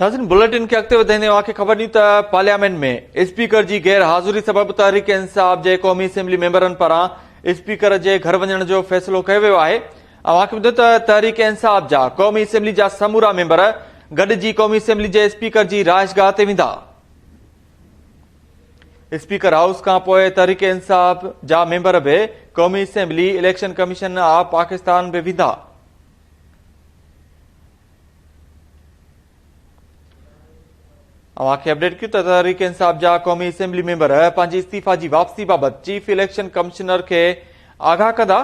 नाज़रीन बुलेटिन के अॻिते वधाईंदे तव्हांखे ख़बर ॾियूं त पार्लियामेंट में स्पीकर जी गैर हाज़ुरी सबबि तहरीक इंसाफ़ जे क़ौमी असेंबली मेंबरनि पारां स्पीकर जे घर वञण जो फ़ैसिलो कयो वियो आहे। तव्हांखे ॿुधायो त तहरीक इंसाफ़ जा क़ौमी असेंबली जा समूरा मेंबर गॾिजी क़ौमी असेंबली जे स्पीकर जी राइशगाह ते वेंदा। स्पीकर हाउस खां पोइ तहरीक इंसाफ़ जा मेंबर बि क़ौमी assembly election commission of Pakistan बि वेंदा। अवांखे अपडेट कयूं त तहरीक इंसाफ़ जा क़ौमी असेंबली मेंबर पंहिंजी इस्तीफ़ा जी वापसी बाबति चीफ इलेक्शन कमिश्नर खे आगाह कंदा।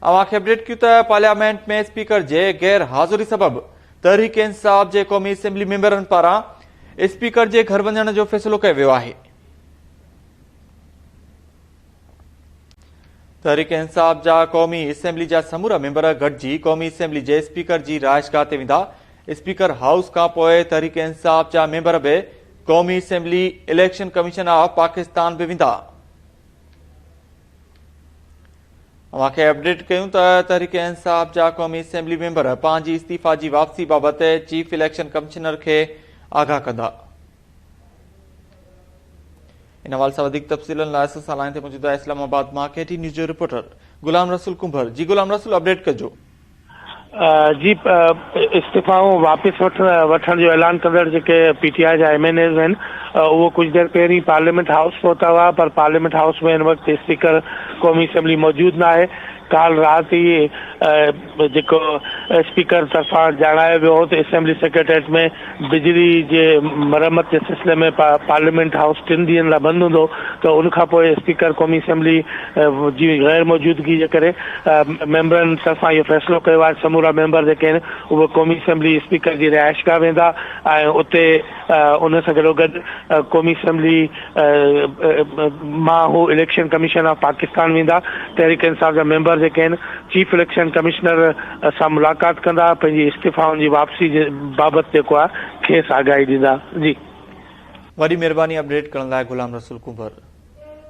अवांखे अपडेट कयूं त पार्लियामेंट में स्पीकर जे गैर हाज़ुरी सबबि तहरीक इंसाफ़ जे क़ौमी असेंबली मेंबरनि पारां स्पीकर जे घर वञण जो फ़ैसिलो कयो वियो आहे। तहरीक इंसाफ़ जा क़ौमी असेंबली जा समूरा मेंबर गॾिजी क़ौमी असेंबली जे स्पीकर जी राइशगाह ते वेंदा। स्पीकर हाउस खां पोइ तहरीक इंसाफ़ जा मेंबर बि क़ौमी assembly election commission of Pakistan बि वेंदा। अवांखे अपडेट कयूं त तहरीक इंसाफ़ जा क़ौमी असेंबली मेंबर पंहिंजी इस्तीफ़ा जी वापसी बाबति चीफ इलेक्शन कमिश्नर खे आगाह कंदा। इन हवाले सां वधीक तफ़सीलनि लाइ असां सां लाइन ते मौजूद आहे इस्लामाबाद मां KT न्यूज़ जो रिपोर्टर गुलाम रसूल कुंभर। जी गुलाम रसूल, अपडेट कजो। जी इस्तीफ़ाऊं वापस वठण जो ऐलान कंदड़ जेके PTI जा MNAs आहिनि उहो कुझु देरि पहिरीं पार्लियामेंट हाउस पहुता हुआ, पर पार्लियामेंट हाउस में हिन वक़्तु स्पीकर क़ौमी असेंबली मौजूदु न आहे। काल राति ई जेको स्पीकर तरफ़ां ॼाणायो वियो हो त असेंबली सेक्रेटरीट में बिजली जे मरम्मत जे सिलसिले में पार्लियामेंट हाउस 3 ॾींहंनि लाइ बंदि हूंदो, त उनखां पोइ स्पीकर क़ौमी असेंबली जी गैर मौजूदगी जे करे मेंबरनि तरफ़ां इहो फ़ैसिलो कयो आहे। समूरा मेंबर जेके आहिनि उहे क़ौमी असेंबली स्पीकर जी रिहाइशगाह वेंदा ऐं उते उन सां गॾोगॾु क़ौमी असेंबली मां हू इलेक्शन कमीशन ऑफ पाकिस्तान वेंदा। तहरीक इंसाफ़ जा मेंबर जेके आहिनि चीफ इलेक्शन कमिश्नर सां मुलाक़ात कंदा, पंहिंजी इस्तीफ़ाउनि जी वापसी जे बाबति जेको आहे खेसि आगाही ॾींदा। जी वॾी महिरबानी अपडेट करण लाइ गुलाम रसूल कुंभर।